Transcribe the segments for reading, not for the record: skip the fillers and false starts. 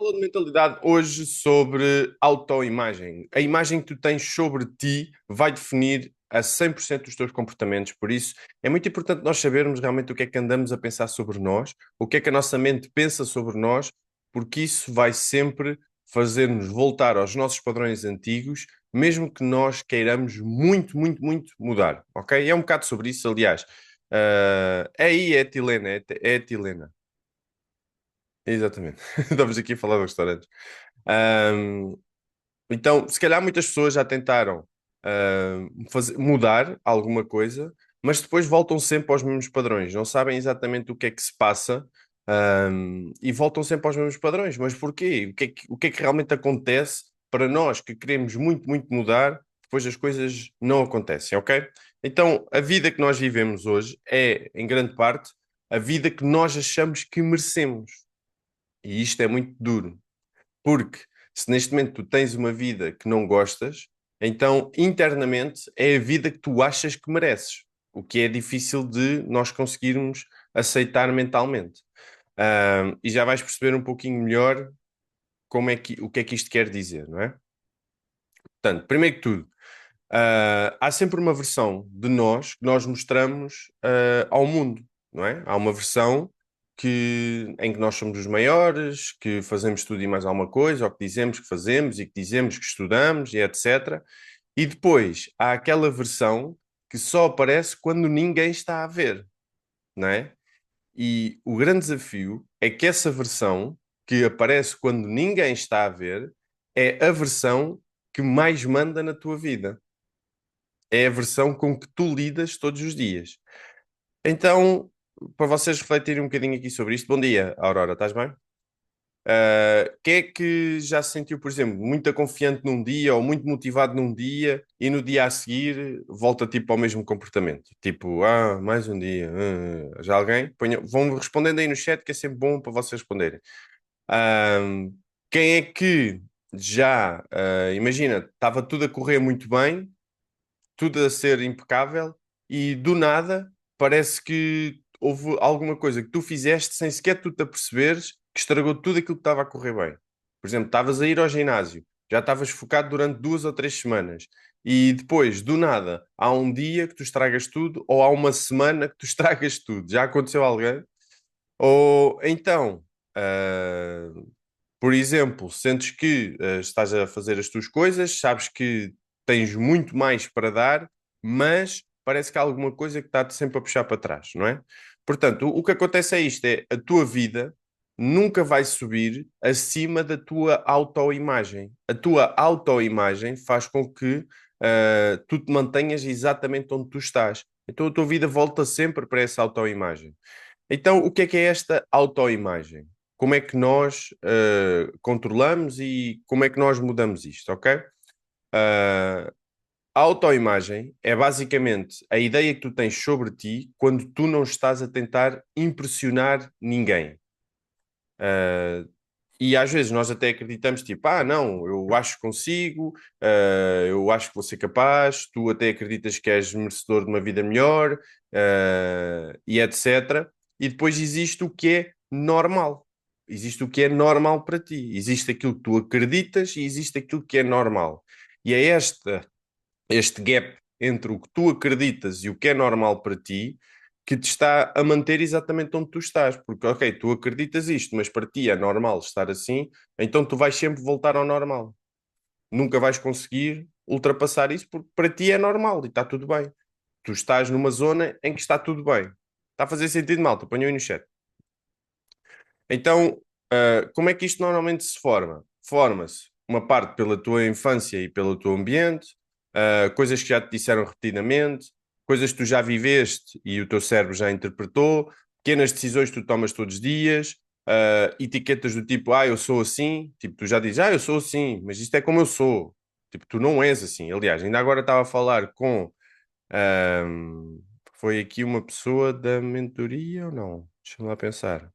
Aula de mentalidade hoje sobre autoimagem. A imagem que tu tens sobre ti vai definir a 100% dos teus comportamentos. Por isso, é muito importante nós sabermos realmente o que é que andamos a pensar sobre nós, o que é que a nossa mente pensa sobre nós, porque isso vai sempre fazer-nos voltar aos nossos padrões antigos, mesmo que nós queiramos muito, muito, muito mudar. Ok? É um bocado sobre isso, aliás. É etilena, é etilena. Exatamente. Estamos aqui a falar de restaurantes. Ahm, então, se calhar muitas pessoas já tentaram mudar alguma coisa, mas depois voltam sempre aos mesmos padrões. Não sabem exatamente o que é que se passa, e voltam sempre aos mesmos padrões. Mas porquê? O que é que realmente acontece para nós que queremos muito, muito mudar, depois as coisas não acontecem, ok? Então, a vida que nós vivemos hoje é, em grande parte, a vida que nós achamos que merecemos. E isto é muito duro, porque se neste momento tu tens uma vida que não gostas, então internamente é a vida que tu achas que mereces, o que é difícil de nós conseguirmos aceitar mentalmente. E já vais perceber um pouquinho melhor o que é que isto quer dizer, não é? Portanto, primeiro que tudo, há sempre uma versão de nós que nós mostramos ao mundo, não é? Há uma versão em que nós somos os maiores, que fazemos tudo e mais alguma coisa, ou que dizemos que fazemos e que dizemos que estudamos e etc. E depois há aquela versão que só aparece quando ninguém está a ver, não é? E o grande desafio é que essa versão que aparece quando ninguém está a ver é a versão que mais manda na tua vida. É a versão com que tu lidas todos os dias. Então, para vocês refletirem um bocadinho aqui sobre isto, bom dia, Aurora, estás bem? Quem é que já se sentiu, por exemplo, muito confiante num dia ou muito motivado num dia e no dia a seguir volta tipo ao mesmo comportamento? Tipo, mais um dia. Já alguém? Vão respondendo aí no chat que é sempre bom para vocês responderem. Ah, quem é que já, imagina, estava tudo a correr muito bem, tudo a ser impecável e do nada parece que houve alguma coisa que tu fizeste sem sequer tu te aperceberes que estragou tudo aquilo que estava a correr bem. Por exemplo, estavas a ir ao ginásio, já estavas focado durante 2 ou 3 semanas e depois, do nada, há um dia que tu estragas tudo ou há uma semana que tu estragas tudo. Já aconteceu a alguém? Ou então, ah, por exemplo, sentes que estás a fazer as tuas coisas, sabes que tens muito mais para dar, mas parece que há alguma coisa que está-te sempre a puxar para trás, não é? Portanto, o que acontece é isto: é a tua vida nunca vai subir acima da tua autoimagem. A tua autoimagem faz com que tu te mantenhas exatamente onde tu estás. Então a tua vida volta sempre para essa autoimagem. Então, o que é esta autoimagem? Como é que nós controlamos e como é que nós mudamos isto, ok? A autoimagem é basicamente a ideia que tu tens sobre ti quando tu não estás a tentar impressionar ninguém. Uh, e às vezes nós até acreditamos, tipo, não, eu acho que consigo, eu acho que vou ser capaz, tu até acreditas que és merecedor de uma vida melhor, e etc. E depois existe o que é normal. Existe o que é normal para ti. Existe aquilo que tu acreditas e existe aquilo que é normal. E é este gap entre o que tu acreditas e o que é normal para ti que te está a manter exatamente onde tu estás. Porque, ok, tu acreditas isto, mas para ti é normal estar assim, então tu vais sempre voltar ao normal. Nunca vais conseguir ultrapassar isso porque para ti é normal e está tudo bem. Tu estás numa zona em que está tudo bem. Está a fazer sentido, malta? Ponham aí no chat. Então, como é que isto normalmente se forma? Forma-se uma parte pela tua infância e pelo teu ambiente, coisas que já te disseram repetidamente, coisas que tu já viveste e o teu cérebro já interpretou, pequenas decisões que tu tomas todos os dias, etiquetas do tipo, eu sou assim, tipo, tu já dizes, eu sou assim, mas isto é como eu sou. Tipo, tu não és assim. Aliás, ainda agora estava a falar com, ahm, foi aqui uma pessoa da mentoria ou não? Deixa-me lá pensar.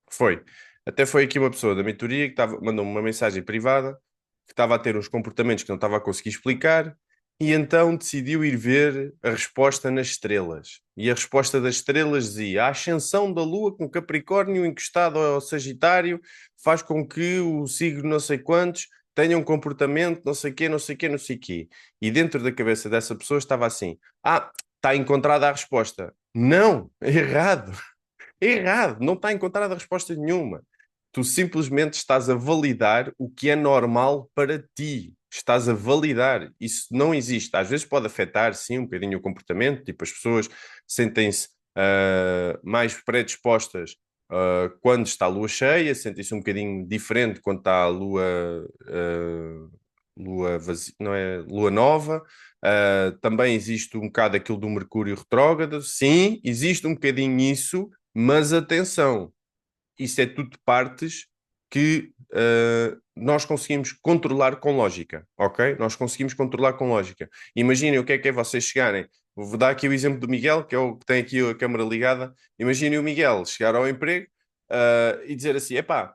Foi. Até foi aqui uma pessoa da mentoria que mandou-me uma mensagem privada que estava a ter uns comportamentos que não estava a conseguir explicar E então decidiu ir ver a resposta nas estrelas. E a resposta das estrelas dizia: a ascensão da Lua com Capricórnio encostado ao Sagitário faz com que o signo não sei quantos tenha um comportamento não sei quê, não sei quê, não sei quê. E dentro da cabeça dessa pessoa estava assim: ah, está encontrada a resposta. Não, errado. Errado, não está encontrada resposta nenhuma. Tu simplesmente estás a validar o que é normal para ti. Estás a validar. Isso não existe. Às vezes pode afetar, sim, um bocadinho o comportamento. Tipo, as pessoas sentem-se mais predispostas quando está a lua cheia, sentem-se um bocadinho diferente quando está a lua vazia, não é? Lua nova. Também existe um bocado aquilo do Mercúrio retrógrado. Sim, existe um bocadinho isso, mas atenção, isso é tudo partes que nós conseguimos controlar com lógica, ok? Nós conseguimos controlar com lógica. Imaginem o que é vocês chegarem. Vou dar aqui o exemplo do Miguel, que é o que tem aqui a câmara ligada. Imaginem o Miguel chegar ao emprego e dizer assim: epá,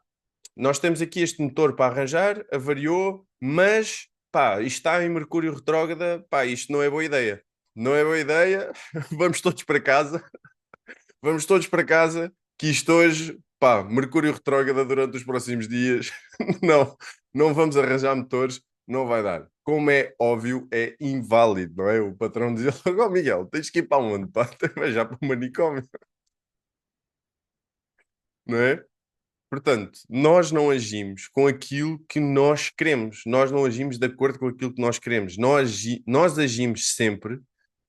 nós temos aqui este motor para arranjar, avariou, mas pá, isto está em Mercúrio retrógrada, pá, isto não é boa ideia. Não é boa ideia, vamos todos para casa. Vamos todos para casa, que isto hoje, pá, Mercúrio retrógrada durante os próximos dias. Não, não vamos arranjar motores, não vai dar. Como é óbvio, é inválido, não é? O patrão dizia logo: "Oh, Miguel, tens que ir para onde, pá? Vai já para o manicômio, não é?" Portanto, nós não agimos com aquilo que nós queremos, nós não agimos de acordo com aquilo que nós queremos, nós agimos sempre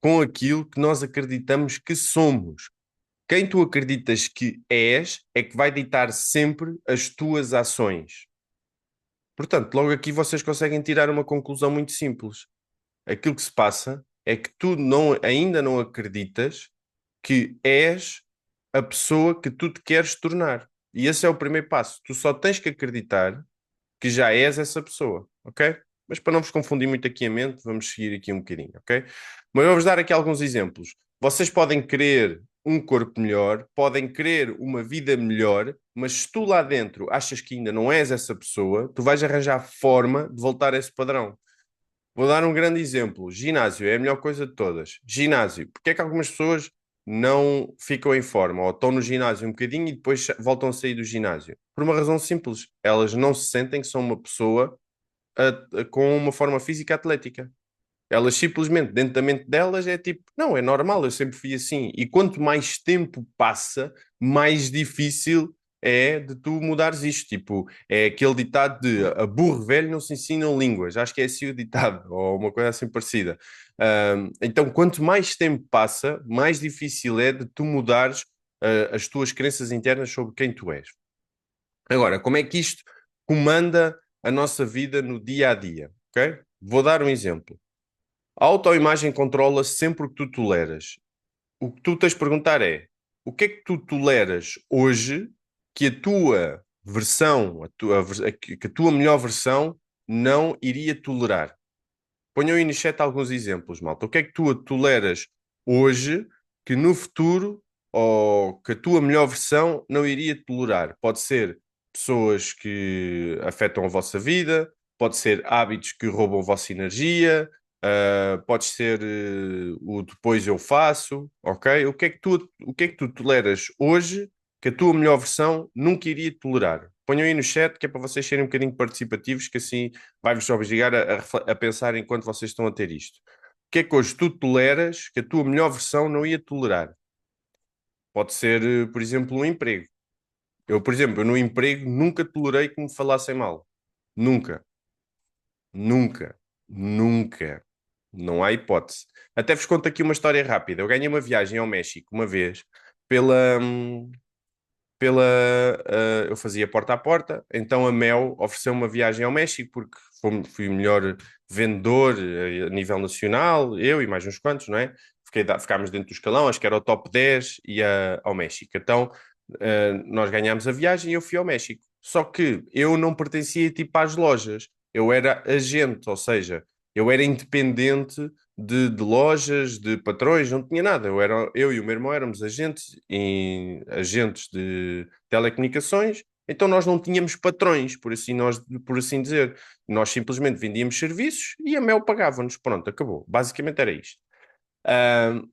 com aquilo que nós acreditamos que somos. Quem tu acreditas que és é que vai ditar sempre as tuas ações. Portanto, logo aqui vocês conseguem tirar uma conclusão muito simples. Aquilo que se passa é que tu ainda não acreditas que és a pessoa que tu te queres tornar. E esse é o primeiro passo. Tu só tens que acreditar que já és essa pessoa, ok? Mas para não vos confundir muito aqui a mente, vamos seguir aqui um bocadinho, ok? Mas vou-vos dar aqui alguns exemplos. Vocês podem querer um corpo melhor, podem querer uma vida melhor, mas se tu lá dentro achas que ainda não és essa pessoa, tu vais arranjar forma de voltar a esse padrão. Vou dar um grande exemplo. Ginásio é a melhor coisa de todas. Ginásio. Porque é que algumas pessoas não ficam em forma ou estão no ginásio um bocadinho e depois voltam a sair do ginásio? Por uma razão simples. Elas não se sentem que são uma pessoa com uma forma física atlética. Elas simplesmente, dentro da mente delas, é tipo, não, é normal, eu sempre fui assim. E quanto mais tempo passa, mais difícil é de tu mudares isto. Tipo, é aquele ditado de a burro velho não se ensinam línguas. Acho que é assim o ditado, ou uma coisa assim parecida. Então, quanto mais tempo passa, mais difícil é de tu mudares as tuas crenças internas sobre quem tu és. Agora, como é que isto comanda a nossa vida no dia a dia? Ok? Vou dar um exemplo. A autoimagem controla sempre o que tu toleras. O que tu tens de perguntar é: o que é que tu toleras hoje que a tua versão, que a tua melhor versão não iria tolerar? Ponham aí no chat alguns exemplos, malta. O que é que tu toleras hoje que no futuro ou que a tua melhor versão não iria tolerar? Pode ser pessoas que afetam a vossa vida, pode ser hábitos que roubam a vossa energia, pode ser o depois eu faço, ok? O que é que tu toleras hoje que a tua melhor versão nunca iria tolerar? Ponham aí no chat que é para vocês serem um bocadinho participativos, que assim vai-vos obrigar a pensar enquanto vocês estão a ter isto. O que é que hoje tu toleras que a tua melhor versão não ia tolerar? Pode ser, por exemplo, um emprego. Por exemplo, eu no emprego nunca tolerei que me falassem mal. Nunca, nunca, nunca. Não há hipótese. Até vos conto aqui uma história rápida. Eu ganhei uma viagem ao México uma vez pela, pela, eu fazia porta a porta, então a Mel ofereceu uma viagem ao México porque fui o melhor vendedor a nível nacional, eu e mais uns quantos, não é? Ficámos dentro do escalão, acho que era o top 10 e ao México. Então nós ganhámos a viagem e eu fui ao México. Só que eu não pertencia tipo às lojas, eu era agente, ou seja, eu era independente de lojas, de patrões, não tinha nada. Eu e o meu irmão éramos agentes de telecomunicações Então nós não tínhamos patrões, por assim dizer. Nós simplesmente vendíamos serviços e a Mel pagava-nos. Pronto, acabou. Basicamente era isto.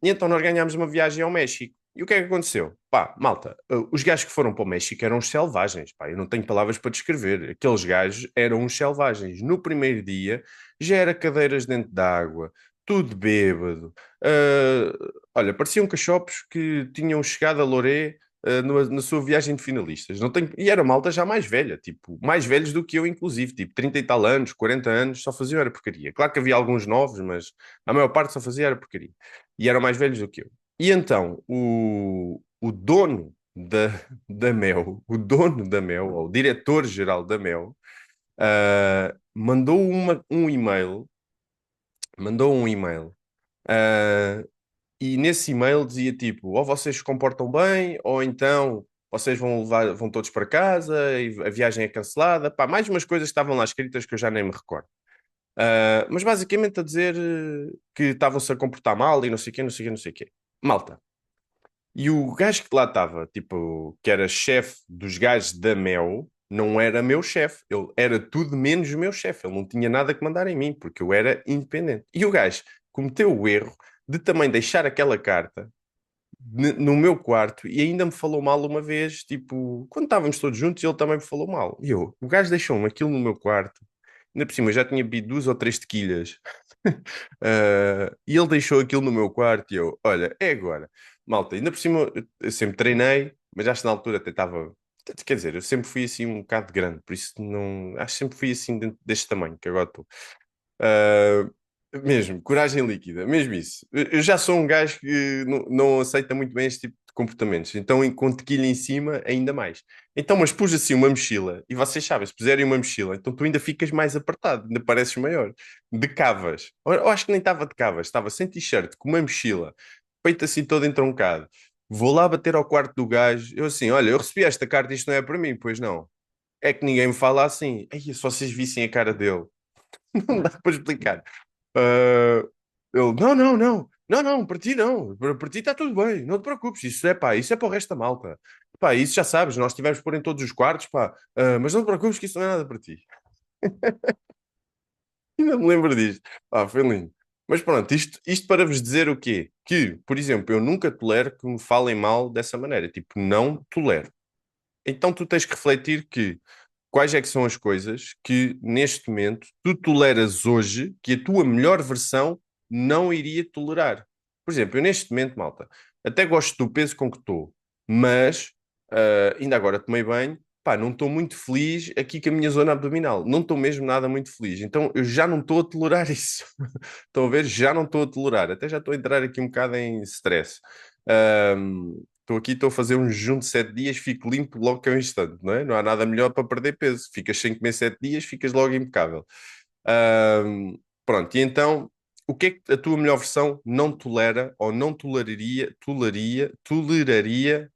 E então nós ganhámos uma viagem ao México. E o que é que aconteceu? Pá, malta, os gajos que foram para o México eram uns selvagens, pá, eu não tenho palavras para descrever. Aqueles gajos eram uns selvagens. No primeiro dia já era cadeiras dentro d'água, tudo bêbado. Olha, pareciam cachopos que tinham chegado a Loré, na sua viagem de finalistas. Não tenho... E era malta já mais velha, tipo, mais velhos do que eu, inclusive, tipo, 30 e tal anos, 40 anos, só faziam era porcaria. Claro que havia alguns novos, mas a maior parte só fazia era porcaria. E eram mais velhos do que eu. E então, o dono da Mel, o dono da Mel, ou o diretor-geral da Mel, mandou mandou um e-mail, ah, e nesse e-mail dizia tipo, ou vocês se comportam bem, ou então vocês vão todos para casa e a viagem é cancelada. Pá, mais umas coisas que estavam lá escritas que eu já nem me recordo. Mas basicamente a dizer que estavam-se a comportar mal e não sei o quê, não sei o quê, não sei o quê. Malta. E o gajo que lá estava, tipo, que era chefe dos gajos da Mel, não era meu chefe. Ele era tudo menos meu chefe. Ele não tinha nada que mandar em mim, porque eu era independente. E o gajo cometeu o erro de também deixar aquela carta no meu quarto e ainda me falou mal uma vez, tipo, quando estávamos todos juntos, ele também me falou mal. E eu, o gajo deixou-me aquilo no meu quarto. Ainda por cima, eu já tinha bebido 2 ou 3 tequilas. E ele deixou aquilo no meu quarto e eu, olha, é agora. Malta, ainda por cima eu sempre treinei, mas acho que na altura até estava. Quer dizer, eu sempre fui assim um bocado grande, por isso não. Acho que sempre fui assim deste tamanho que agora estou. Uh, Mesmo, coragem líquida, mesmo isso. Eu já sou um gajo que não aceita muito bem este tipo de comportamentos, então com tequilha em cima, ainda mais. Então, mas pus assim uma mochila, e vocês sabem, se puserem uma mochila, então tu ainda ficas mais apertado, ainda pareces maior. De cavas. Eu acho que nem estava de cavas, estava sem t-shirt, com uma mochila, peito assim todo entroncado. Vou lá bater ao quarto do gajo, eu assim, olha, eu recebi esta carta, isto não é para mim, pois não. É que ninguém me fala assim. Ei, se vocês vissem a cara dele, não dá para explicar. Ah, ele, não, para ti não, para ti está tudo bem, não te preocupes, isso é para o resto da malta. Pá, isso já sabes, nós tivemos por em todos os quartos, pá, mas não te preocupes que isso não é nada para ti. Ainda me lembro disto. Foi lindo. Mas pronto, isto para vos dizer o quê? Que, por exemplo, eu nunca tolero que me falem mal dessa maneira, tipo, não tolero. Então tu tens que refletir que quais é que são as coisas que neste momento tu toleras hoje que a tua melhor versão não iria tolerar. Por exemplo, eu neste momento, malta, até gosto do peso com que estou, mas ainda agora tomei banho, pá, não estou muito feliz aqui com a minha zona abdominal, não estou mesmo nada muito feliz, então eu já não estou a tolerar isso. Estão a ver? Já não estou a tolerar, até já estou a entrar aqui um bocado em stress. Estou aqui, estou a fazer um jejum de 7 dias, fico limpo logo que é um instante, não é? Não há nada melhor para perder peso. Ficas sem comer 7 dias, ficas logo impecável. Ahm, Pronto, e então, o que é que a tua melhor versão não tolera ou não toleraria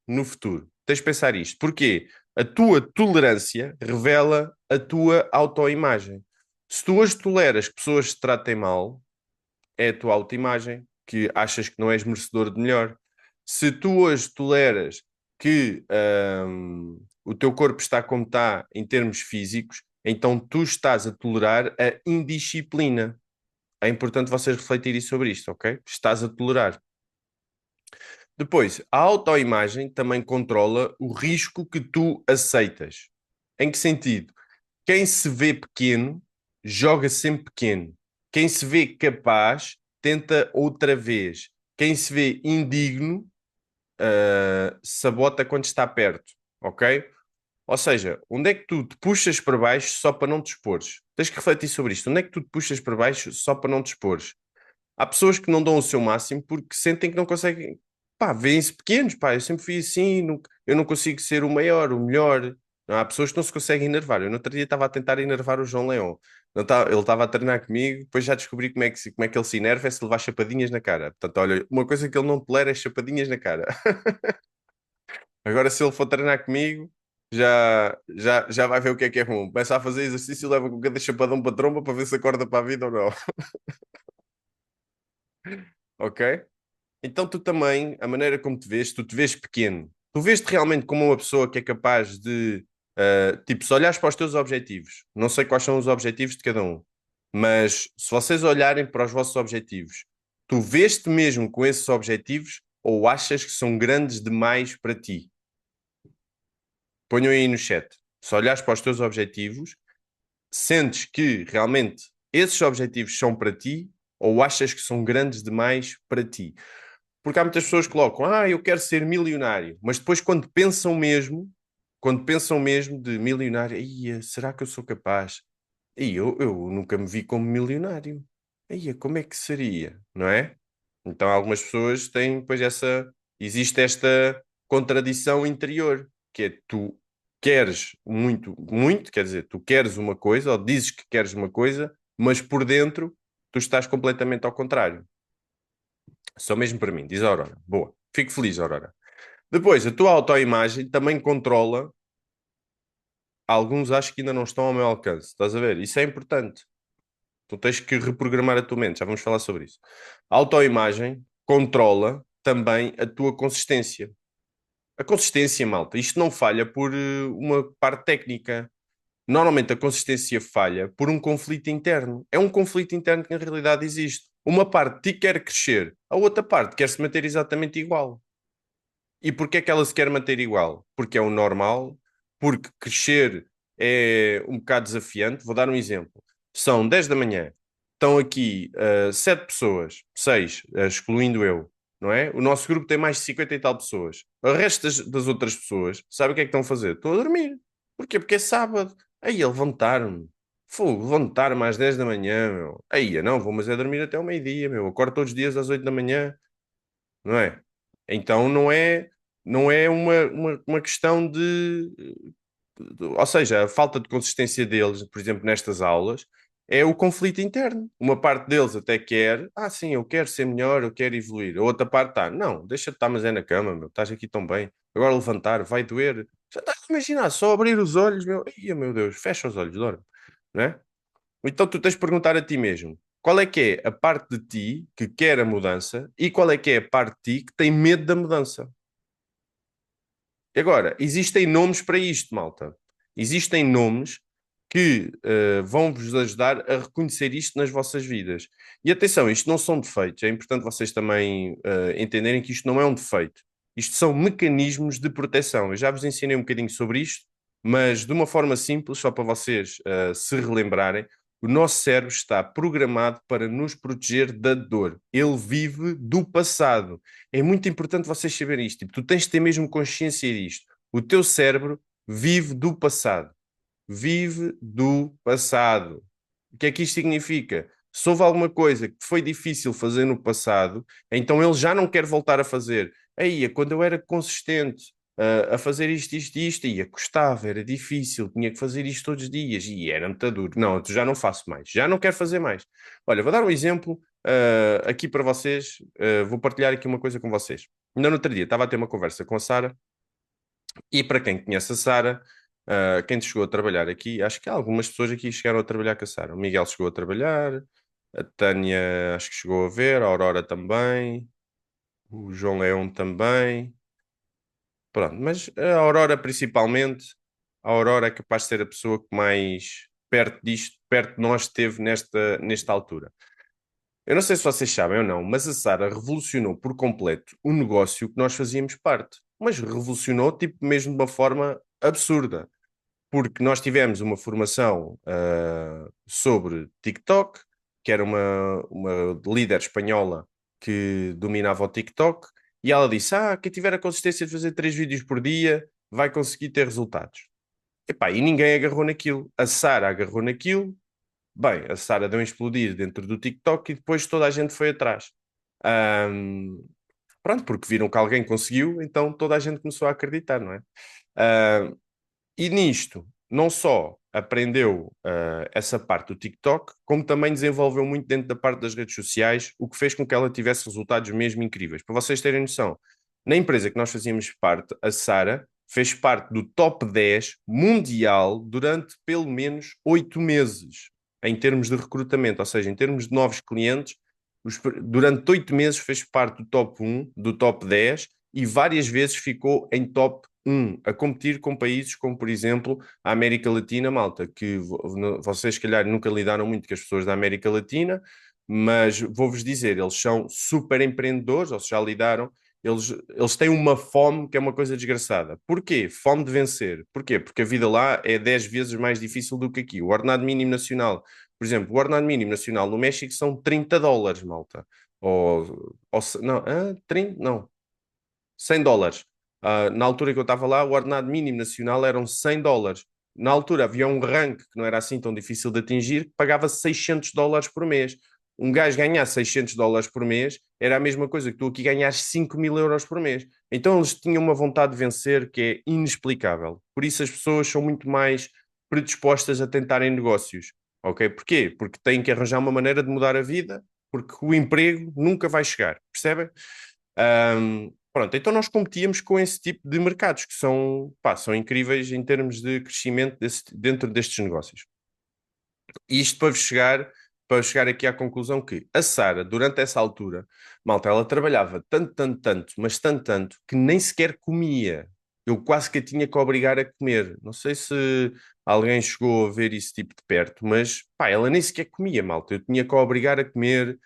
no futuro? Tens de pensar isto. Porquê? A tua tolerância revela a tua autoimagem. Se tu hoje toleras que pessoas te tratem mal, é a tua autoimagem, que achas que não és merecedor de melhor. Se tu hoje toleras que o teu corpo está como está em termos físicos, então tu estás a tolerar a indisciplina. É importante vocês refletirem sobre isto, ok? Estás a tolerar. Depois, a autoimagem também controla o risco que tu aceitas. Em que sentido? Quem se vê pequeno, joga sempre pequeno. Quem se vê capaz, tenta outra vez. Quem se vê indigno, sabota quando está perto. Ok? Ou seja, onde é que tu te puxas para baixo só para não te expores? Tens que refletir sobre isto. Onde é que tu te puxas para baixo só para não te expores? Há pessoas que não dão o seu máximo porque sentem que não conseguem. Pá, veem-se pequenos, pá, eu sempre fui assim, eu não consigo ser o maior, o melhor. Não, há pessoas que não se conseguem enervar. Eu no outro dia estava a tentar enervar o João Leão. Não tá, ele estava a treinar comigo, depois já descobri como é que ele se enerva, é se levar chapadinhas na cara. Portanto, olha, uma coisa que ele não tolera é chapadinhas na cara. Agora, se ele for treinar comigo, já vai ver o que é bom. Começa a fazer exercício e leva com cada chapadão para a tromba para ver se acorda para a vida ou não. Ok? Então tu também, a maneira como te vês, tu te vês pequeno. Tu vês-te realmente como uma pessoa que é capaz de Tipo, se olhares para os teus objetivos, não sei quais são os objetivos de cada um, mas se vocês olharem para os vossos objetivos, tu vês-te mesmo com esses objetivos ou achas que são grandes demais para ti? Ponham aí no chat. Se olhares para os teus objetivos, sentes que realmente esses objetivos são para ti ou achas que são grandes demais para ti? Porque há muitas pessoas que colocam, eu quero ser milionário, mas depois quando pensam mesmo de milionário, "Ia, será que eu sou capaz? Eu nunca me vi como milionário. Ia, como é que seria? Não é? Então algumas pessoas têm depois existe esta contradição interior, que é tu queres muito, muito, quer dizer, tu queres uma coisa, ou dizes que queres uma coisa, mas por dentro tu estás completamente ao contrário. Só mesmo para mim, diz a Aurora. Boa. Fico feliz, Aurora. Depois, a tua autoimagem também controla. Alguns acho que ainda não estão ao meu alcance. Estás a ver? Isso é importante. Tu tens que reprogramar a tua mente. Já vamos falar sobre isso. A autoimagem controla também a tua consistência. A consistência, malta, isto não falha por uma parte técnica. Normalmente a consistência falha por um conflito interno. É um conflito interno que na realidade existe. Uma parte de ti quer crescer, a outra parte quer se manter exatamente igual. E porquê é que ela se quer manter igual? Porque é o normal, porque crescer é um bocado desafiante. Vou dar um exemplo. São 10 da manhã, estão aqui 7 pessoas, 6, excluindo eu, não é? O nosso grupo tem mais de 50 e tal pessoas. O resto das outras pessoas, sabe o que é que estão a fazer? Estão a dormir. Porquê? Porque é sábado. Aí, levantaram-me. Fogo, levantar-me às 10 da manhã, meu. Aí, não, vou, mas é dormir até ao meio-dia, meu. Acordo todos os dias às 8 da manhã, não é? Então não é uma questão ou seja, a falta de consistência deles, por exemplo, nestas aulas, é o conflito interno. Uma parte deles até quer, sim, eu quero ser melhor, eu quero evoluir. A outra parte está, não, deixa de estar, mas é na cama, meu, estás aqui tão bem. Agora levantar, vai doer. Já estás a imaginar, só abrir os olhos, meu, ai, meu Deus, fecha os olhos, dorme, não é? Então tu tens de perguntar a ti mesmo, qual é que é a parte de ti que quer a mudança e qual é que é a parte de ti que tem medo da mudança? Agora, existem nomes para isto, malta. Existem nomes que vão-vos ajudar a reconhecer isto nas vossas vidas. E atenção, isto não são defeitos. É importante vocês também entenderem que isto não é um defeito. Isto são mecanismos de proteção. Eu já vos ensinei um bocadinho sobre isto, mas de uma forma simples, só para vocês se relembrarem, o nosso cérebro está programado para nos proteger da dor. Ele vive do passado. É muito importante vocês saberem isto. Tipo, tu tens de ter mesmo consciência disto. O teu cérebro vive do passado. Vive do passado. O que é que isto significa? Se houve alguma coisa que foi difícil fazer no passado, então ele já não quer voltar a fazer. Aí, quando eu era consistente a fazer isto, ia, custava, era difícil, tinha que fazer isto todos os dias e era muito duro. Não, eu já não faço mais, já não quero fazer mais. Olha, vou dar um exemplo aqui para vocês, vou partilhar aqui uma coisa com vocês. Ainda no outro dia estava a ter uma conversa com a Sara e para quem conhece a Sara, quem chegou a trabalhar aqui, acho que há algumas pessoas aqui chegaram a trabalhar com a Sara. O Miguel chegou a trabalhar, a Tânia acho que chegou a ver, a Aurora também, o João Leão também. Pronto, mas a Aurora principalmente, a Aurora é capaz de ser a pessoa que mais perto disto, perto de nós esteve nesta altura. Eu não sei se vocês sabem ou não, mas a Sara revolucionou por completo o negócio que nós fazíamos parte. Mas revolucionou, tipo, mesmo de uma forma absurda. Porque nós tivemos uma formação sobre TikTok, que era uma líder espanhola que dominava o TikTok, e ela disse: quem tiver a consistência de fazer 3 vídeos por dia vai conseguir ter resultados. Epá, e ninguém agarrou naquilo. A Sara agarrou naquilo. Bem, a Sara deu um explodir dentro do TikTok e depois toda a gente foi atrás. Ahm, pronto, porque viram que alguém conseguiu, então toda a gente começou a acreditar, não é? E nisto, não só aprendeu essa parte do TikTok, como também desenvolveu muito dentro da parte das redes sociais, o que fez com que ela tivesse resultados mesmo incríveis. Para vocês terem noção, na empresa que nós fazíamos parte, a Sara fez parte do top 10 mundial durante pelo menos 8 meses, em termos de recrutamento, ou seja, em termos de novos clientes, durante 8 meses fez parte do top 1, do top 10, e várias vezes ficou em top 1, a competir com países como, por exemplo, a América Latina, malta, que vocês, se calhar, nunca lidaram muito com as pessoas da América Latina, mas vou-vos dizer, eles são super empreendedores, ou se já lidaram, eles têm uma fome que é uma coisa desgraçada. Porquê? Fome de vencer. Porquê? Porque a vida lá é 10 vezes mais difícil do que aqui. O ordenado mínimo nacional, por exemplo, o ordenado mínimo nacional no México são $30, malta. Não, 30, não, $100. Na altura que eu estava lá, o ordenado mínimo nacional eram $100. Na altura havia um rank que não era assim tão difícil de atingir, que pagava $600 por mês. Um gajo ganhar $600 por mês era a mesma coisa que tu aqui ganhas 5.000 euros por mês. Então eles tinham uma vontade de vencer que é inexplicável. Por isso as pessoas são muito mais predispostas a tentarem negócios. Ok? Porquê? Porque têm que arranjar uma maneira de mudar a vida, porque o emprego nunca vai chegar. Percebem? Pronto, então nós competíamos com esse tipo de mercados que são, pá, são incríveis em termos de crescimento dentro destes negócios. E isto para chegar aqui à conclusão que a Sara, durante essa altura, malta, ela trabalhava tanto, tanto, tanto, mas tanto, tanto, que nem sequer comia. Eu quase que a tinha que obrigar a comer. Não sei se alguém chegou a ver isso tipo de perto, mas pá, ela nem sequer comia, malta. Eu tinha que a obrigar a comer.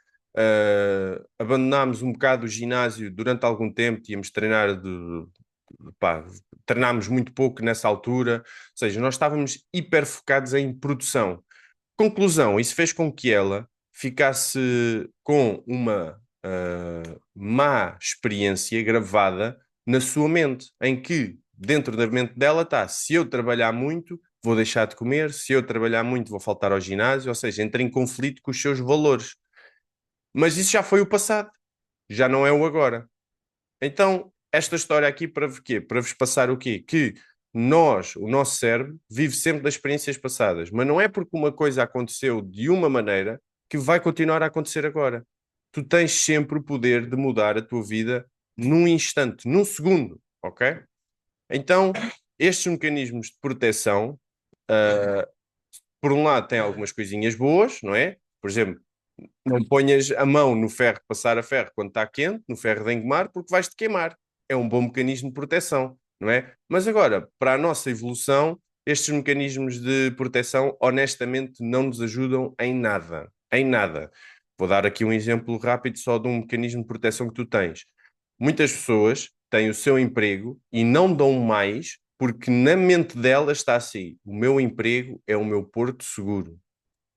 Abandonámos um bocado o ginásio durante algum tempo, tínhamos de treinar pá, treinámos muito pouco nessa altura, ou seja, nós estávamos hiper focados em produção. Conclusão, isso fez com que ela ficasse com uma má experiência gravada na sua mente, em que dentro da mente dela está, se eu trabalhar muito, vou deixar de comer, se eu trabalhar muito, vou faltar ao ginásio, ou seja, entra em conflito com os seus valores. Mas isso já foi o passado, já não é o agora. Então, esta história aqui para quê? Para vos passar o quê? Que nós, o nosso cérebro, vive sempre das experiências passadas, mas não é porque uma coisa aconteceu de uma maneira que vai continuar a acontecer agora. Tu tens sempre o poder de mudar a tua vida num instante, num segundo, ok? Então, estes mecanismos de proteção, uh, por um lado, têm algumas coisinhas boas, não é? Por exemplo, não ponhas a mão no ferro, passar a ferro quando está quente, no ferro de engomar, porque vais-te queimar. É um bom mecanismo de proteção, não é? Mas agora, para a nossa evolução, estes mecanismos de proteção, honestamente, não nos ajudam em nada. Em nada. Vou dar aqui um exemplo rápido só de um mecanismo de proteção que tu tens. Muitas pessoas têm o seu emprego e não dão mais porque na mente delas está assim: o meu emprego é o meu porto seguro.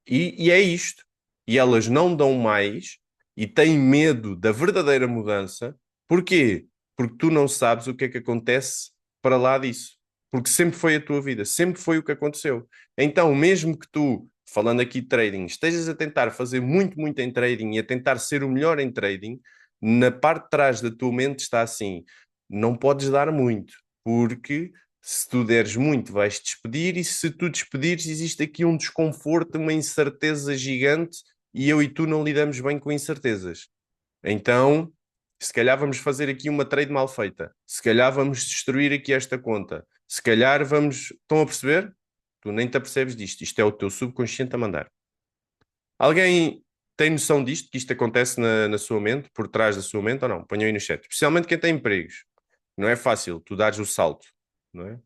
E é isto. E elas não dão mais e têm medo da verdadeira mudança. Porquê? Porque tu não sabes o que é que acontece para lá disso. Porque sempre foi a tua vida, sempre foi o que aconteceu. Então, mesmo que tu, falando aqui de trading, estejas a tentar fazer muito, muito em trading e a tentar ser o melhor em trading, na parte de trás da tua mente está assim: não podes dar muito, porque se tu deres muito, vais despedir, e se tu despedires, existe aqui um desconforto, uma incerteza gigante, e eu e tu não lidamos bem com incertezas. Então, se calhar vamos fazer aqui uma trade mal feita, se calhar vamos destruir aqui esta conta, se calhar vamos. Estão a perceber? Tu nem te apercebes disto, isto é o teu subconsciente a mandar. Alguém tem noção disto, que isto acontece na sua mente, por trás da sua mente ou não? Ponham aí no chat, especialmente quem tem empregos. Não é fácil tu dares o salto, não é?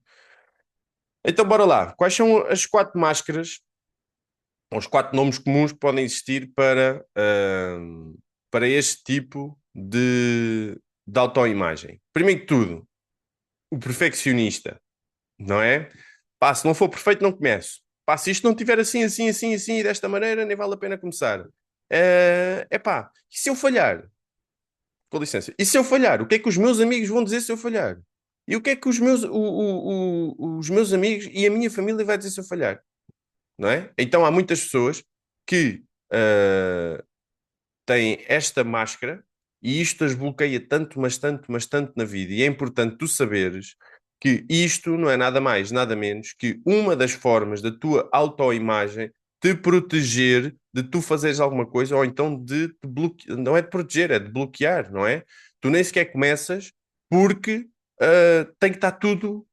Então, bora lá. Quais são as 4 máscaras, ou os 4 nomes comuns que podem existir para este tipo de autoimagem? Primeiro que tudo, o perfeccionista, não é? Pá, se não for perfeito, não começo. Pá, se isto não tiver assim, assim, assim, assim, e desta maneira, nem vale a pena começar. Pá, e se eu falhar? Com licença. E se eu falhar? O que é que os meus amigos vão dizer se eu falhar? E o que é que os meus amigos e a minha família vai dizer se eu falhar? Não é? Então há muitas pessoas que uh, têm esta máscara e isto as bloqueia tanto, mas tanto na vida. E é importante tu saberes que isto não é nada mais, nada menos que uma das formas da tua autoimagem te proteger de tu fazeres alguma coisa ou então de te bloquear. Não é de proteger, é de bloquear, não é? Tu nem sequer começas porque tem que estar tudo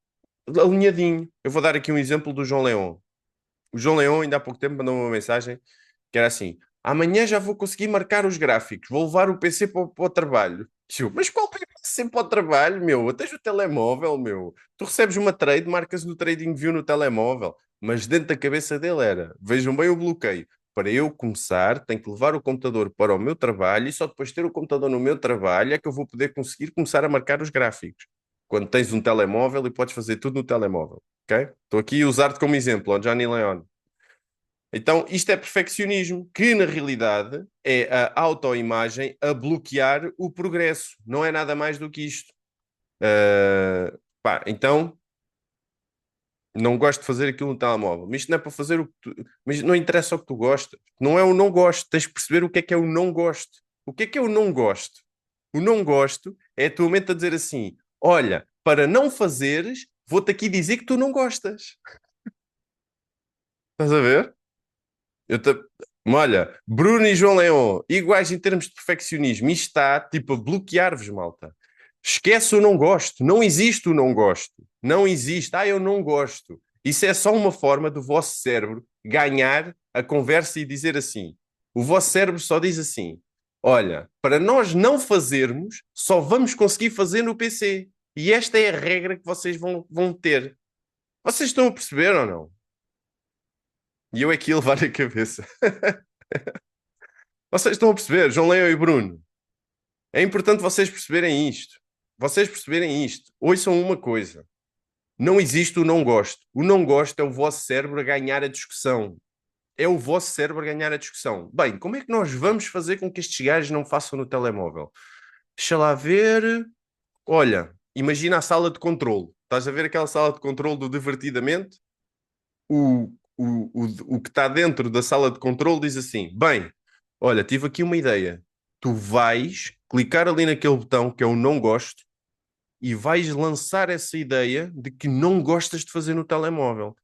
alinhadinho. Eu vou dar aqui um exemplo do João Leão. O João Leão, ainda há pouco tempo, mandou uma mensagem que era assim: amanhã já vou conseguir marcar os gráficos, vou levar o PC para o trabalho. Eu, mas qual PC? sempre ao trabalho, meu. Tens o telemóvel, meu. Tu recebes uma trade, marcas no TradingView no telemóvel. Mas dentro da cabeça dele era, vejam bem o bloqueio. Para eu começar, tenho que levar o computador para o meu trabalho e só depois de ter o computador no meu trabalho é que eu vou poder conseguir começar a marcar os gráficos. Quando tens um telemóvel e podes fazer tudo no telemóvel, ok? Estou aqui a usar-te como exemplo, ó, Johnny Leone. Então, isto é perfeccionismo, que na realidade é a autoimagem a bloquear o progresso. Não é nada mais do que isto. Pá, então, não gosto de fazer aquilo no telemóvel. Mas isto não é para fazer o que tu... Mas não interessa o que tu gostas. Não é o não gosto. Tens de perceber o que é o não gosto. O que é o não gosto? O não gosto é a tua mente a dizer assim: olha, para não fazeres, vou-te aqui dizer que tu não gostas. Estás a ver? Eu te... Olha, Bruno e João Leão, iguais em termos de perfeccionismo, isto está tipo a bloquear-vos, malta. Esquece o não gosto. Não existe o não gosto. Não existe. Ah, eu não gosto. Isso é só uma forma do vosso cérebro ganhar a conversa e dizer assim. O vosso cérebro só diz assim: olha, para nós não fazermos, só vamos conseguir fazer no PC. E esta é a regra que vocês vão ter. Vocês estão a perceber ou não? E eu é que ia levar a cabeça. Vocês estão a perceber, João Leão e Bruno? É importante vocês perceberem isto. Vocês perceberem isto. Ouçam uma coisa. Não existe o não gosto. O não gosto é o vosso cérebro a ganhar a discussão. É o vosso cérebro a ganhar a discussão. Bem, como é que nós vamos fazer com que estes gajos não façam no telemóvel? Deixa lá ver. Olha, imagina a sala de controle. Estás a ver aquela sala de controle do Divertidamente? O que está dentro da sala de controle diz assim: bem, olha, tive aqui uma ideia. Tu vais clicar ali naquele botão que é o não gosto e vais lançar essa ideia de que não gostas de fazer no telemóvel.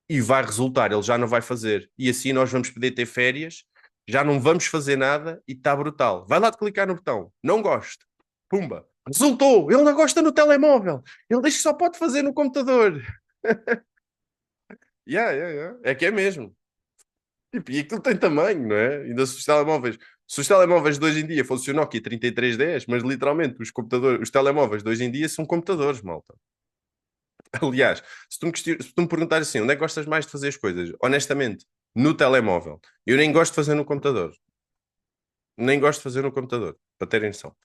E vai resultar, ele já não vai fazer. E assim nós vamos poder ter férias, já não vamos fazer nada e está brutal. Vai lá de clicar no botão, não gosto. Pumba. Resultou, ele não gosta no telemóvel. Ele diz que só pode fazer no computador. Yeah, yeah, yeah. É que é mesmo. E aquilo tem tamanho, não é? Ainda se os telemóveis de hoje em dia fossem o Nokia 3310, mas literalmente os computadores, os telemóveis de hoje em dia são computadores, malta. Aliás, se tu me perguntares assim, onde é que gostas mais de fazer as coisas? Honestamente, no telemóvel. Eu nem gosto de fazer no computador. Nem gosto de fazer no computador, para terem noção.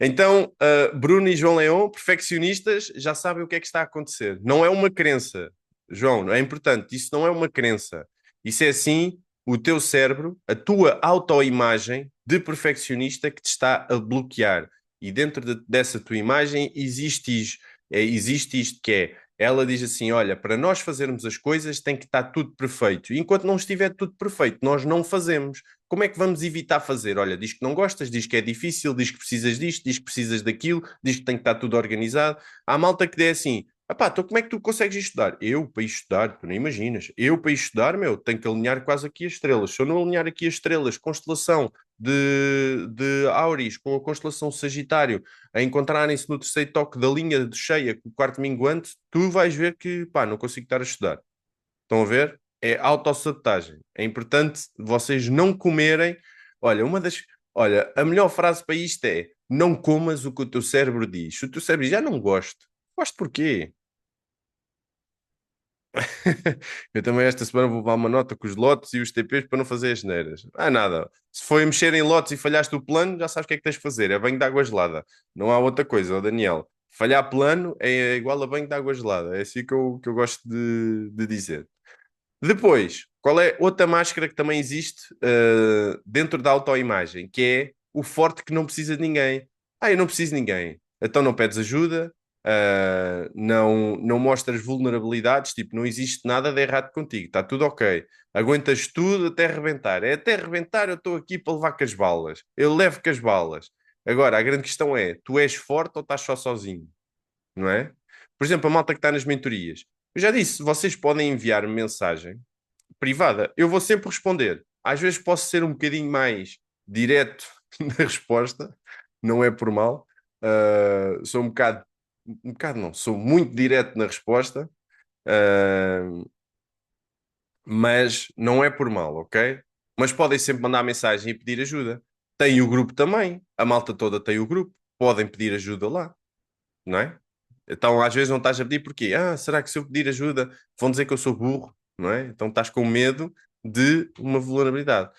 Então, Bruno e João Leão, perfeccionistas, já sabem o que é que está a acontecer. Não é uma crença, João, é importante. Isso não é uma crença. Isso é sim o teu cérebro, a tua autoimagem de perfeccionista que te está a bloquear. E dentro dessa tua imagem existe isto que é. Ela diz assim: olha, para nós fazermos as coisas tem que estar tudo perfeito. E enquanto não estiver tudo perfeito, nós não fazemos. Como é que vamos evitar fazer? Olha, diz que não gostas, diz que é difícil, diz que precisas disto, diz que precisas daquilo, diz que tem que estar tudo organizado. Há malta que dê assim: pá, então como é que tu consegues estudar? Eu, para ir estudar, tu nem imaginas. Eu, para ir estudar, meu, tenho que alinhar quase aqui as estrelas. Se eu não alinhar aqui as estrelas, constelação de Áuris com a constelação Sagitário, a encontrarem-se no terceiro toque da linha de cheia com o quarto minguante, tu vais ver que, pá, não consigo estar a estudar. Estão a ver? É autossabotagem. É importante vocês não comerem. Olha, Olha, a melhor frase para isto é: não comas o que o teu cérebro diz. Se o teu cérebro diz, já não gosto. Gosto porquê? Eu também esta semana vou levar uma nota com os lotes e os TPs para não fazer as neiras. Ah, nada. Se foi mexer em lotes e falhaste o plano, já sabes o que é que tens de fazer. É banho de água gelada. Não há outra coisa, ó Daniel. Falhar plano é igual a banho de água gelada. É assim que eu gosto de dizer. Depois, qual é outra máscara que também existe dentro da autoimagem, que é o forte que não precisa de ninguém. Ah, eu não preciso de ninguém. Então não pedes ajuda, não mostras vulnerabilidades, tipo, não existe nada de errado contigo, está tudo ok. Aguentas tudo até arrebentar. É até arrebentar, eu estou aqui para levar com as balas. Eu levo com as balas. Agora, a grande questão é, tu és forte ou estás só sozinho? Não é? Por exemplo, a malta que está nas mentorias. Eu já disse, vocês podem enviar mensagem privada. Eu vou sempre responder. Às vezes posso ser um bocadinho mais direto na resposta, não é por mal. Sou um bocado não, sou muito direto na resposta, uh, mas não é por mal, ok? Mas podem sempre mandar mensagem e pedir ajuda. Tem o grupo também, a malta toda tem o grupo. podem pedir ajuda lá, não é? Então, às vezes não estás a pedir porquê? Será que se eu pedir ajuda vão dizer que eu sou burro, não é? Então estás com medo de uma vulnerabilidade.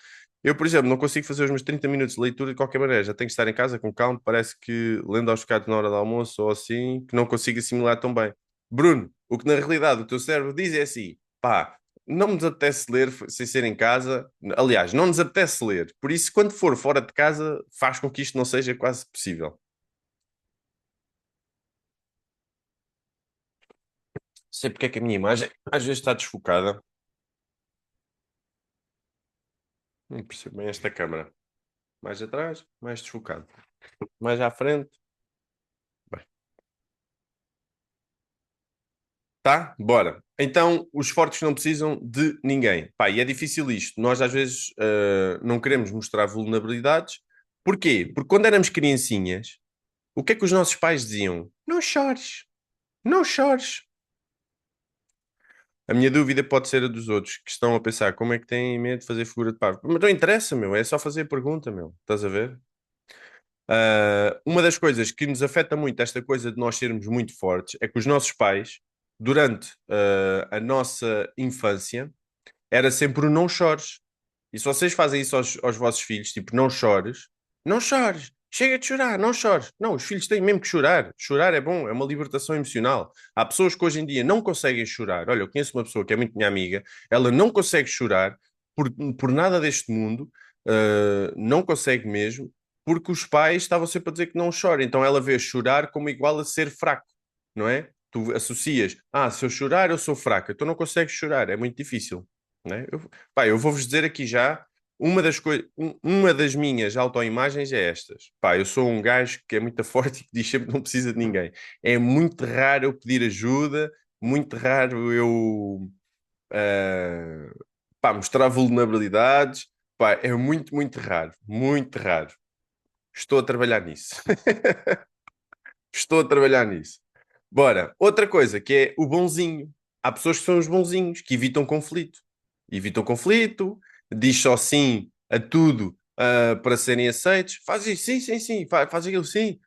Eu, por exemplo, não consigo fazer os meus 30 minutos de leitura de qualquer maneira. Já tenho que estar em casa com calma. Parece que lendo aos bocados na hora do almoço ou assim, que não consigo assimilar tão bem. Bruno, o que na realidade o teu cérebro diz é assim: pá, não nos apetece ler sem ser em casa. Aliás, não nos apetece ler. Por isso, quando for fora de casa, faz com que isto não seja quase possível. Sei porque é que a minha imagem às vezes está desfocada. Não percebo bem esta câmara. Mais atrás, mais desfocado. Mais à frente. Bem, tá? Bora. Então, os fortes não precisam de ninguém. Pá, e é difícil isto. Nós às vezes não queremos mostrar vulnerabilidades. Porquê? Porque quando éramos criancinhas, o que é que os nossos pais diziam? Não chores. Não chores. A minha dúvida pode ser a dos outros que estão a pensar como é que têm medo de fazer figura de parvo. Mas não interessa, meu. É só fazer a pergunta, meu. Estás a ver? Uma das coisas que nos afeta muito esta coisa de nós sermos muito fortes é que os nossos pais, durante a nossa infância, era sempre o não chores. E se vocês fazem isso aos vossos filhos, tipo, não chores, chega de chorar, não chores. Não, os filhos têm mesmo que chorar. Chorar é bom, é uma libertação emocional. Há pessoas que hoje em dia não conseguem chorar. Olha, eu conheço uma pessoa que é muito minha amiga, ela não consegue chorar por nada deste mundo, não consegue mesmo, porque os pais estavam sempre a dizer que não chora. Então ela vê chorar como igual a ser fraco, não é? Tu associas, se eu chorar, eu sou fraca. Tu não consegues chorar, é muito difícil, né? Pá, eu vou-vos dizer aqui já, uma das minhas autoimagens é estas. Pá, eu sou um gajo que é muito forte e que diz sempre que não precisa de ninguém. É muito raro eu pedir ajuda, muito raro eu mostrar vulnerabilidades. Pá, é muito, muito raro. Muito raro. Estou a trabalhar nisso. Estou a trabalhar nisso. Bora, outra coisa que é o bonzinho. Há pessoas que são os bonzinhos, que evitam conflito. Evitam conflito, diz só sim a tudo para serem aceitos. Faz isso, sim, sim, sim, faz aquilo, sim.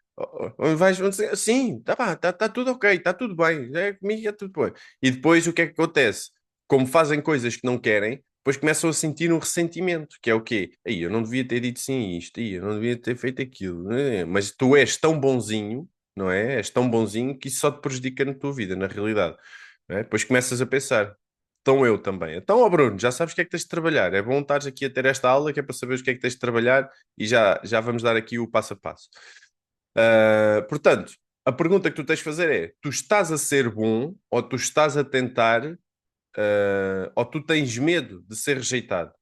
Sim, tá tudo ok, está tudo bem. É, comigo é tudo bem. E depois o que é que acontece? Como fazem coisas que não querem, depois começam a sentir um ressentimento, que é o quê? Aí, eu não devia ter dito sim a isto, aí, eu não devia ter feito aquilo. Mas tu és tão bonzinho, não é? És tão bonzinho que isso só te prejudica na tua vida, na realidade. Não é? Depois começas a pensar, então eu também. Então, ó Bruno, já sabes o que é que tens de trabalhar. É bom estares aqui a ter esta aula, que é para saberes o que é que tens de trabalhar e já vamos dar aqui o passo a passo. Portanto, a pergunta que tu tens de fazer é: tu estás a ser bom ou tu estás a tentar, ou tu tens medo de ser rejeitado?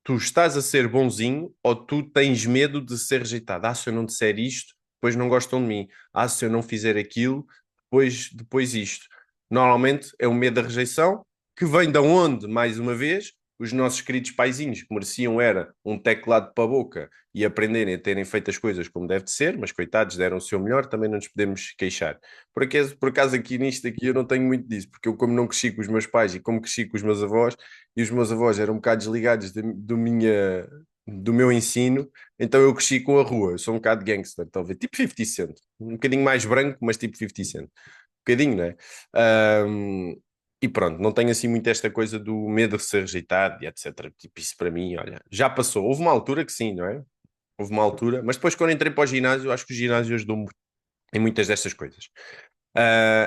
Tu estás a ser bonzinho ou tu tens medo de ser rejeitado? Se eu não disser isto, depois não gostam de mim. Se eu não fizer aquilo, depois isto. Normalmente é o medo da rejeição, que vem de onde, mais uma vez, os nossos queridos paizinhos, que mereciam era um teclado para a boca e aprenderem a terem feito as coisas como deve de ser, mas coitados, deram o seu melhor, também não nos podemos queixar. Por acaso aqui nisto aqui eu não tenho muito disso, porque eu como não cresci com os meus pais e como cresci com os meus avós, e os meus avós eram um bocado desligados do meu ensino, então eu cresci com a rua. Eu sou um bocado gangster, talvez, tipo 50 Cent, um bocadinho mais branco, mas tipo 50 Cent, um bocadinho, não é? Ahm, e pronto, não tenho assim muito esta coisa do medo de ser rejeitado e etc. Tipo, isso para mim, olha, já passou. Houve uma altura que sim, não é? Houve uma altura, mas depois quando entrei para o ginásio, acho que o ginásio ajudou-me em muitas destas coisas.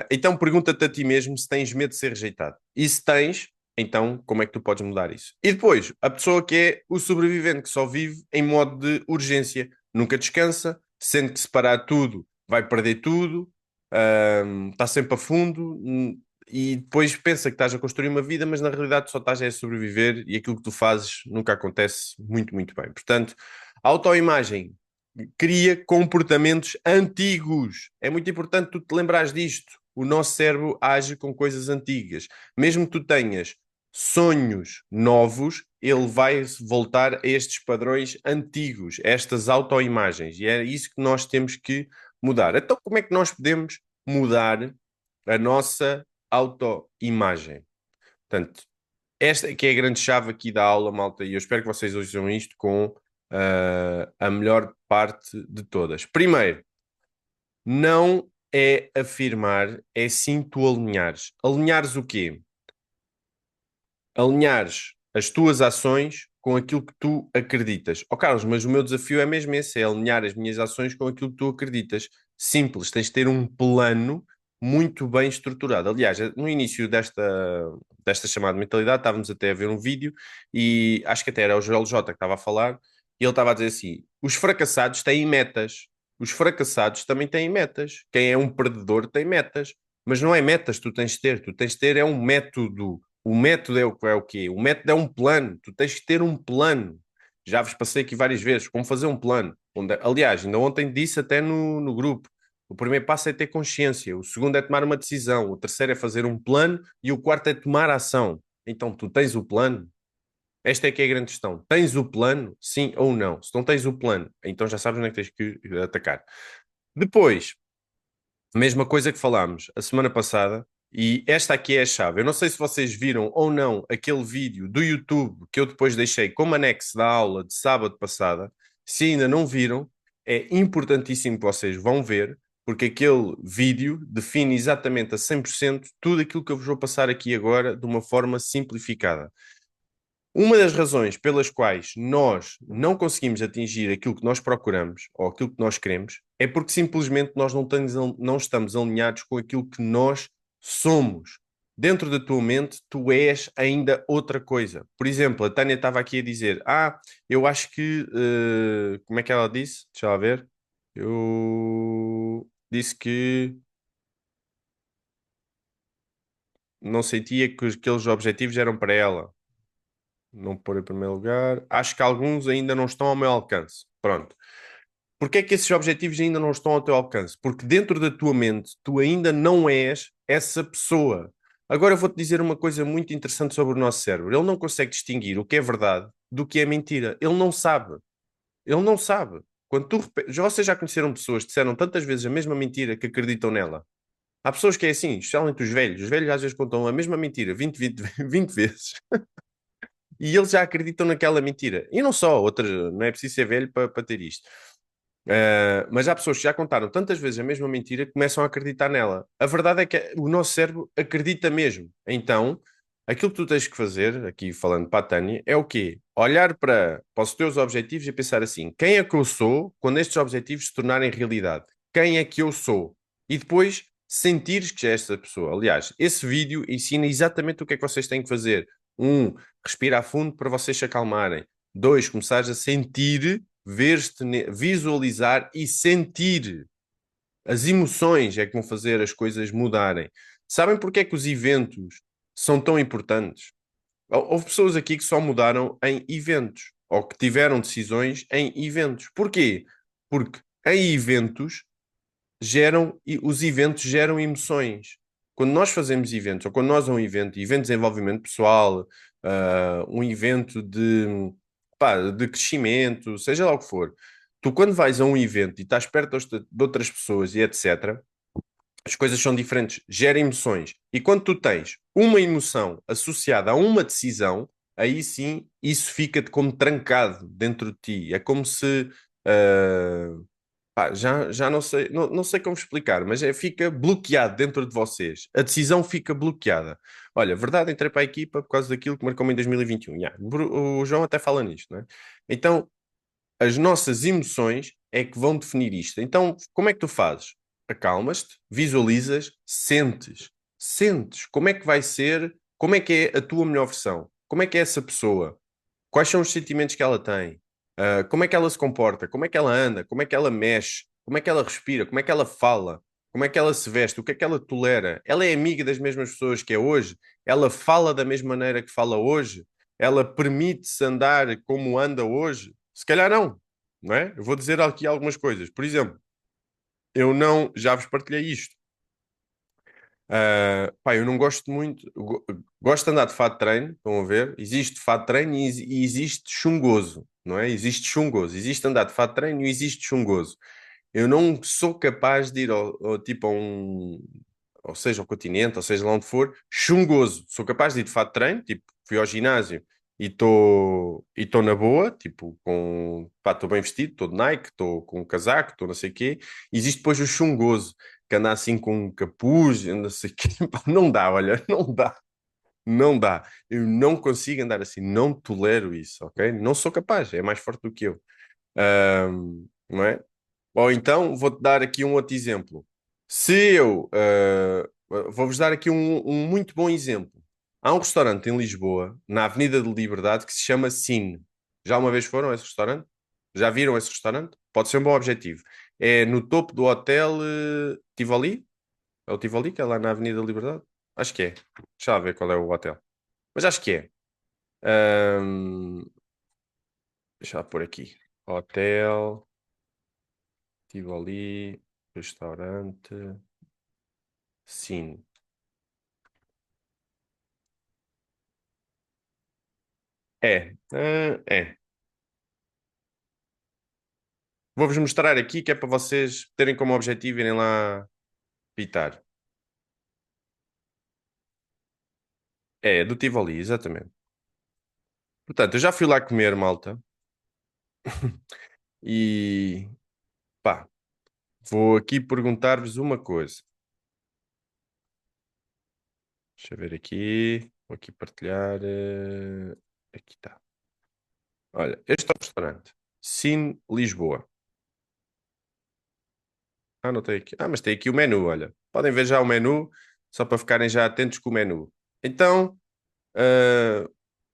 Então pergunta-te a ti mesmo se tens medo de ser rejeitado. E se tens, então como é que tu podes mudar isso? E depois, a pessoa que é o sobrevivente, que só vive em modo de urgência, nunca descansa, sente que se parar tudo, vai perder tudo, está sempre a fundo, e depois pensa que estás a construir uma vida, mas na realidade só estás a sobreviver e aquilo que tu fazes nunca acontece muito, muito bem. Portanto, a autoimagem cria comportamentos antigos. É muito importante tu te lembrares disto. O nosso cérebro age com coisas antigas. Mesmo que tu tenhas sonhos novos, ele vai voltar a estes padrões antigos, a estas autoimagens. E é isso que nós temos que mudar. Então, como é que nós podemos mudar a nossa autoimagem? Portanto, esta que é a grande chave aqui da aula, malta, e eu espero que vocês usem isto com a melhor parte de todas. Primeiro, não é afirmar, é sim tu alinhares. Alinhares o quê? Alinhares as tuas ações com aquilo que tu acreditas. Ó Carlos, mas o meu desafio é mesmo esse, é alinhar as minhas ações com aquilo que tu acreditas. Simples, tens de ter um plano muito bem estruturado. Aliás, no início desta chamada de mentalidade, estávamos até a ver um vídeo e acho que até era o Joel J que estava a falar, e ele estava a dizer assim: os fracassados têm metas. Os fracassados também têm metas. Quem é um perdedor tem metas. Mas não é metas que tu tens de ter, tu tens de ter é um método. O método é o quê? O método é um plano. Tu tens que ter um plano. Já vos passei aqui várias vezes como fazer um plano. Aliás, ainda ontem disse até no grupo. O primeiro passo é ter consciência, o segundo é tomar uma decisão, o terceiro é fazer um plano e o quarto é tomar ação. Então, tu tens o plano? Esta é que é a grande questão. Tens o plano? Sim ou não? Se não tens o plano, então já sabes onde é que tens que atacar. Depois, mesma coisa que falámos a semana passada, e esta aqui é a chave. Eu não sei se vocês viram ou não aquele vídeo do YouTube que eu depois deixei como anexo da aula de sábado passada. Se ainda não viram, é importantíssimo que vocês vão ver, porque aquele vídeo define exatamente a 100% tudo aquilo que eu vos vou passar aqui agora de uma forma simplificada. Uma das razões pelas quais nós não conseguimos atingir aquilo que nós procuramos ou aquilo que nós queremos é porque simplesmente nós não estamos alinhados com aquilo que nós somos. Dentro da tua mente, tu és ainda outra coisa. Por exemplo, a Tânia estava aqui a dizer: eu acho que. Como é que ela disse? Deixa lá ver. Eu disse que não sentia que aqueles objetivos eram para ela. Não pôr em primeiro lugar. Acho que alguns ainda não estão ao meu alcance. Pronto. Porquê é que esses objetivos ainda não estão ao teu alcance? Porque dentro da tua mente, tu ainda não és essa pessoa. Agora eu vou-te dizer uma coisa muito interessante sobre o nosso cérebro. Ele não consegue distinguir o que é verdade do que é mentira. Ele não sabe. Ele não sabe. Já vocês já conheceram pessoas que disseram tantas vezes a mesma mentira que acreditam nela? Há pessoas que é assim, especialmente os velhos. Os velhos às vezes contam a mesma mentira 20 vezes e eles já acreditam naquela mentira. E não só, outras, não é preciso ser velho para ter isto. Mas há pessoas que já contaram tantas vezes a mesma mentira que começam a acreditar nela. A verdade é que o nosso cérebro acredita mesmo. Então, aquilo que tu tens que fazer, aqui falando para a Tânia, é o quê? Olhar para os teus objetivos e pensar assim: quem é que eu sou quando estes objetivos se tornarem realidade? Quem é que eu sou? E depois sentires que é esta pessoa. Aliás, esse vídeo ensina exatamente o que é que vocês têm que fazer. Um, respirar fundo para vocês se acalmarem. Dois, começares a sentir, ver-te, visualizar e sentir. As emoções é que vão fazer as coisas mudarem. Sabem porque é que os eventos são tão importantes? Houve pessoas aqui que só mudaram em eventos ou que tiveram decisões em eventos. Porquê? Porque em eventos os eventos geram emoções. Quando nós fazemos eventos, ou quando nós um evento de desenvolvimento pessoal, um evento de crescimento, seja lá o que for, tu quando vais a um evento e estás perto de outras pessoas e etc., as coisas são diferentes, gera emoções. E quando tu tens uma emoção associada a uma decisão, aí sim isso fica-te como trancado dentro de ti. É como se já não sei, não sei como explicar, mas fica bloqueado dentro de vocês. A decisão fica bloqueada. Olha, verdade, entrei para a equipa por causa daquilo que marcou-me em 2021. Yeah, o João até fala nisto, não é? Então, as nossas emoções é que vão definir isto. Então, como é que tu fazes? Acalmas-te, visualizas, sentes. Sentes como é que vai ser, como é que é a tua melhor versão, como é que é essa pessoa, quais são os sentimentos que ela tem, como é que ela se comporta, como é que ela anda, como é que ela mexe, como é que ela respira, como é que ela fala, como é que ela se veste, o que é que ela tolera. Ela é amiga das mesmas pessoas que é hoje, ela fala da mesma maneira que fala hoje, ela permite-se andar como anda hoje. Se calhar não, não é? Eu vou dizer aqui algumas coisas. Por exemplo, eu não, já vos partilhei isto. Pá, eu não gosto muito. Gosto de andar de fato de treino, estão a ver? Existe fato de treino e existe chungoso, não é? Existe chungoso. Existe andar de fato de treino e existe chungoso. Eu não sou capaz de ir tipo a um, ou seja, ao continente, ou seja lá onde for, chungoso. Sou capaz de ir de fato de treino, tipo, fui ao ginásio e estou na boa, tipo, estou bem vestido, estou de Nike, estou com um casaco, estou não sei o quê. Existe depois o chungoso, que anda assim com um capuz, não sei o quê. Pá, não dá, olha, não dá, não dá. Eu não consigo andar assim, não tolero isso, ok? Não sou capaz, é mais forte do que eu. Não é? Ou então, vou-te dar aqui um outro exemplo. Se eu, vou-vos dar aqui um muito bom exemplo. Há um restaurante em Lisboa, na Avenida de Liberdade, que se chama Cine. Já uma vez foram a esse restaurante? Já viram esse restaurante? Pode ser um bom objetivo. É no topo do hotel Tivoli. É o Tivoli, que é lá na Avenida de Liberdade? Acho que é. Deixa eu ver qual é o hotel. Mas acho que é. Ahm, deixa eu pôr aqui. Hotel Tivoli, restaurante, Cine. É. Vou-vos mostrar aqui que é para vocês terem como objetivo irem lá pitar. É, do Tivoli, exatamente. Portanto, eu já fui lá comer, malta, e pá, vou aqui perguntar-vos uma coisa. Deixa eu ver aqui. Vou aqui partilhar. Aqui está. Olha, este é o restaurante. Cine Lisboa. Ah, não tem aqui. Ah, mas tem aqui o menu, olha. Podem ver já o menu, só para ficarem já atentos com o menu. Então, ah,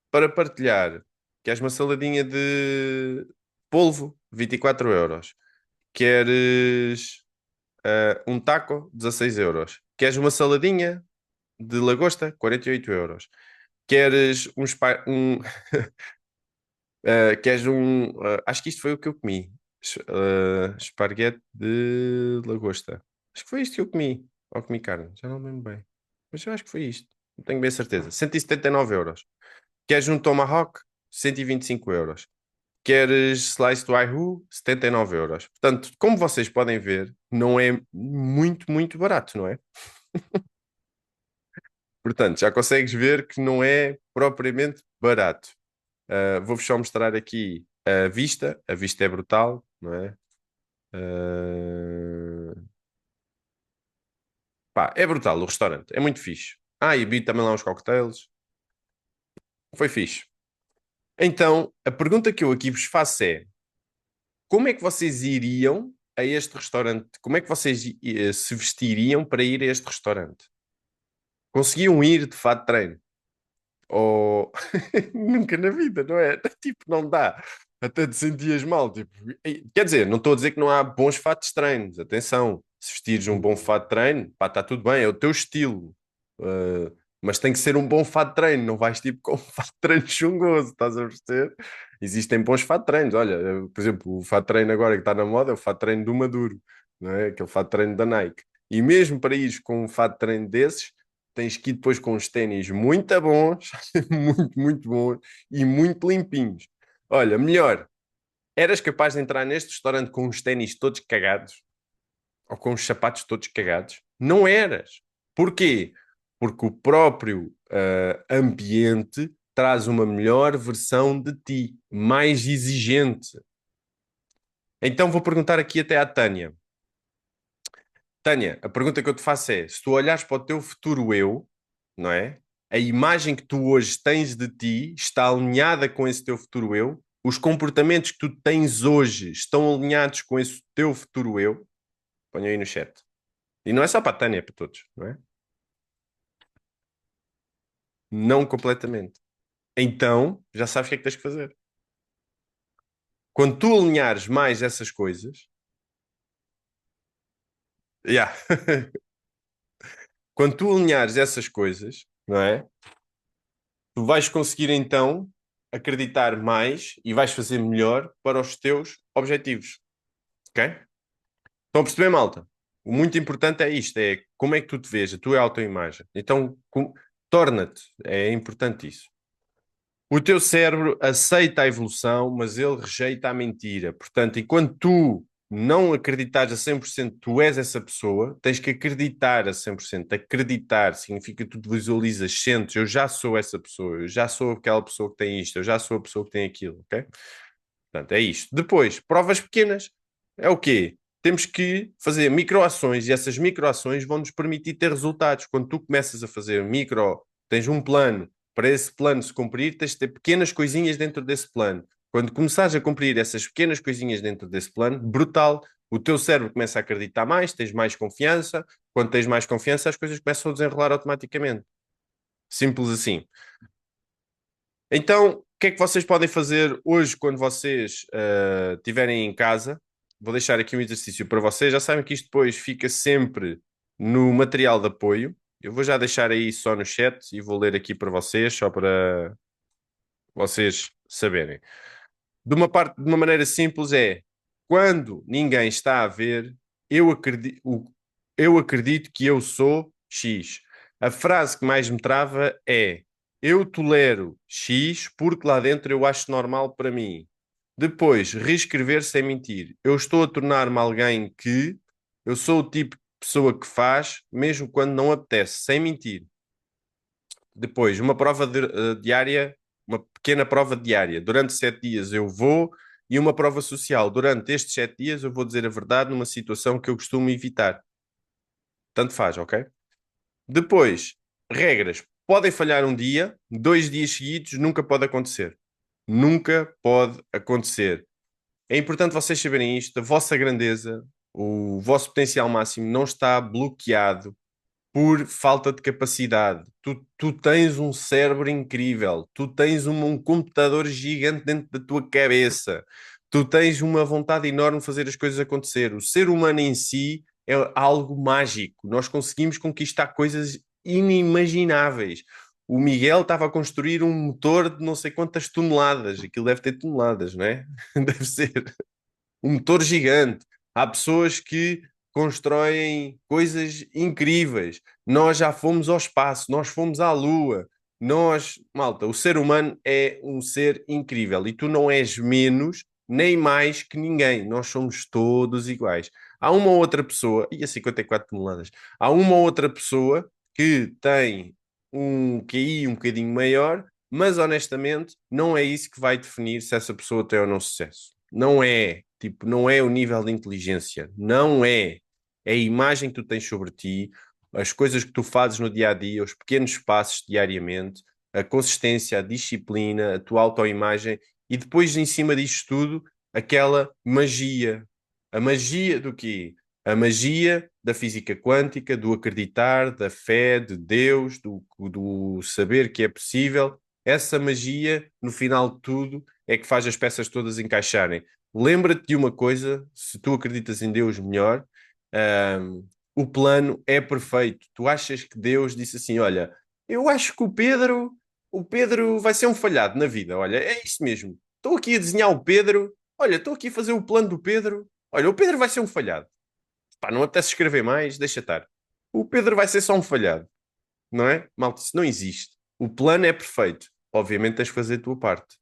para partilhar, queres uma saladinha de polvo, 24 euros. Queres um taco, 16 euros. Queres uma saladinha de lagosta, 48 euros. Queres queres acho que isto foi o que eu comi. Esparguete de lagosta. Acho que foi isto que eu comi. Ou comi carne, já não me lembro bem. Mas eu acho que foi isto. Não tenho bem certeza. 179 euros. Queres um tomahawk? 125 euros. Queres slice do Wahoo? 79 euros. Portanto, como vocês podem ver, não é muito, muito barato, não é? Portanto, já consegues ver que não é propriamente barato. Vou-vos só mostrar aqui a vista. A vista é brutal, não é? Pá, é brutal o restaurante, é muito fixe. Ah, e vi também lá uns cocktails. Foi fixe. Então, a pergunta que eu aqui vos faço é: como é que vocês iriam a este restaurante? Como é que vocês se vestiriam para ir a este restaurante? Conseguiam ir de fato de treino? Ou nunca na vida, não é? Tipo, não dá. Até te sentias mal. Tipo, quer dizer, não estou a dizer que não há bons fatos de treinos. Atenção, se vestires um bom fato de treino, pá, está tudo bem, é o teu estilo. Uh, mas tem que ser um bom fato de treino. Não vais tipo com um fato de treino chungoso, estás a perceber? Existem bons fato de treinos. Olha, por exemplo, o fato de treino agora que está na moda é o fato de treino do Maduro, não é? Aquele fato de treino da Nike. E mesmo para ires com um fato de treino desses tens que ir depois com os ténis muito bons, muito, muito bons e muito limpinhos. Olha, melhor, eras capaz de entrar neste restaurante com os ténis todos cagados ou com os sapatos todos cagados? Não eras. Porquê? Porque o próprio ambiente traz uma melhor versão de ti, mais exigente. Então vou perguntar aqui até à Tânia. Tânia, a pergunta que eu te faço é: se tu olhares para o teu futuro eu, não é? A imagem que tu hoje tens de ti está alinhada com esse teu futuro eu? Os comportamentos que tu tens hoje estão alinhados com esse teu futuro eu? Ponha aí no chat. E não é só para a Tânia, é para todos, não é? Não completamente. Então, já sabes o que é que tens que fazer. Quando tu alinhares mais essas coisas, yeah. Quando tu alinhares essas coisas, não é? Tu vais conseguir então acreditar mais e vais fazer melhor para os teus objetivos, ok? Estão a perceber, malta? O muito importante é isto, é como é que tu te vês, a tua autoimagem. Então, torna-te, é importante isso. O teu cérebro aceita a evolução, mas ele rejeita a mentira. Portanto, enquanto tu não acreditares a 100% que tu és essa pessoa, tens que acreditar a 100%. Acreditar significa que tu te visualizas, sentes, eu já sou essa pessoa, eu já sou aquela pessoa que tem isto, eu já sou a pessoa que tem aquilo, ok? Portanto, é isto. Depois, provas pequenas. É o quê? Temos que fazer microações e essas microações vão nos permitir ter resultados. Quando tu começas a fazer tens um plano, para esse plano se cumprir, tens de ter pequenas coisinhas dentro desse plano. Quando começares a cumprir essas pequenas coisinhas dentro desse plano, brutal, o teu cérebro começa a acreditar mais, tens mais confiança. Quando tens mais confiança, as coisas começam a desenrolar automaticamente. Simples assim. Então, o que é que vocês podem fazer hoje quando vocês estiverem em casa? Vou deixar aqui um exercício para vocês. Já sabem que isto depois fica sempre no material de apoio. Eu vou já deixar aí só no chat e vou ler aqui para vocês, só para vocês saberem. De uma maneira simples é, quando ninguém está a ver, eu acredito que eu sou X. A frase que mais me trava é eu tolero X porque lá dentro eu acho normal para mim. Depois, reescrever sem mentir. Eu estou a tornar-me alguém que eu sou o tipo de pessoa que faz, mesmo quando não apetece, sem mentir. Depois, diária, uma pequena prova diária. Durante 7 dias eu vou, e uma prova social. Durante estes 7 dias eu vou dizer a verdade numa situação que eu costumo evitar. Tanto faz, ok? Depois, regras. Podem falhar um dia, 2 dias seguidos, nunca pode acontecer. Nunca pode acontecer. É importante vocês saberem isto. A vossa grandeza, o vosso potencial máximo não está bloqueado por falta de capacidade. Tu tens um cérebro incrível, tu tens um computador gigante dentro da tua cabeça, tu tens uma vontade enorme de fazer as coisas acontecer. O ser humano em si é algo mágico. Nós conseguimos conquistar coisas inimagináveis. O Miguel estava a construir um motor de não sei quantas toneladas. Aquilo deve ter toneladas, não é? Deve ser um motor gigante. Há pessoas que constroem coisas incríveis. Nós já fomos ao espaço, nós fomos à Lua. Malta, o ser humano é um ser incrível e tu não és menos nem mais que ninguém. Nós somos todos iguais. Há uma outra pessoa, e a 54 toneladas, há uma outra pessoa que tem um QI um bocadinho maior, mas honestamente não é isso que vai definir se essa pessoa tem ou não sucesso. Não é, tipo, não é o nível de inteligência, não é. É a imagem que tu tens sobre ti, as coisas que tu fazes no dia a dia, os pequenos passos diariamente, a consistência, a disciplina, a tua autoimagem e depois, em cima disto tudo, aquela magia. A magia do quê? A magia da física quântica, do acreditar, da fé, de Deus, do saber que é possível. Essa magia, no final de tudo, é que faz as peças todas encaixarem. Lembra-te de uma coisa, se tu acreditas em Deus melhor, o plano é perfeito. Tu achas que Deus disse assim: olha, eu acho que o Pedro vai ser um falhado na vida. Olha, é isso mesmo. Estou aqui a desenhar o Pedro. Olha, estou aqui a fazer o plano do Pedro. Olha, o Pedro vai ser um falhado. Pá, não apetece escrever mais, deixa estar. O Pedro vai ser só um falhado, não é? Malta, isso não existe. O plano é perfeito. Obviamente tens de fazer a tua parte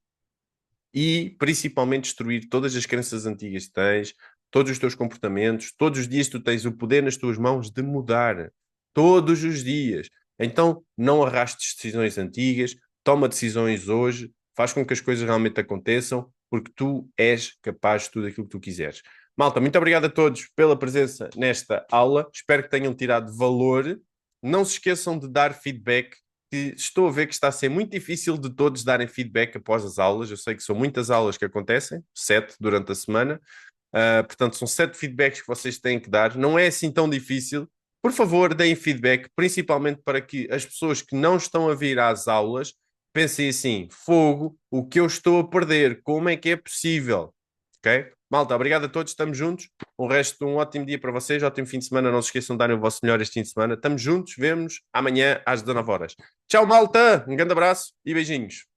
e principalmente destruir todas as crenças antigas que tens, todos os teus comportamentos, todos os dias tu tens o poder nas tuas mãos de mudar. Todos os dias. Então não arrastes decisões antigas, toma decisões hoje, faz com que as coisas realmente aconteçam, porque tu és capaz de tudo aquilo que tu quiseres. Malta, muito obrigado a todos pela presença nesta aula. Espero que tenham tirado valor. Não se esqueçam de dar feedback, que estou a ver que está a ser muito difícil de todos darem feedback após as aulas. Eu sei que são muitas aulas que acontecem, 7 durante a semana. Portanto, são 7 feedbacks que vocês têm que dar. Não é assim tão difícil. Por favor, deem feedback, principalmente para que as pessoas que não estão a vir às aulas pensem assim: fogo, o que eu estou a perder? Como é que é possível? Ok? Malta, obrigado a todos, estamos juntos. O resto de um ótimo dia para vocês, ótimo fim de semana. Não se esqueçam de darem o vosso melhor este fim de semana. Estamos juntos, vemos amanhã às 19 horas. Tchau, malta! Um grande abraço e beijinhos.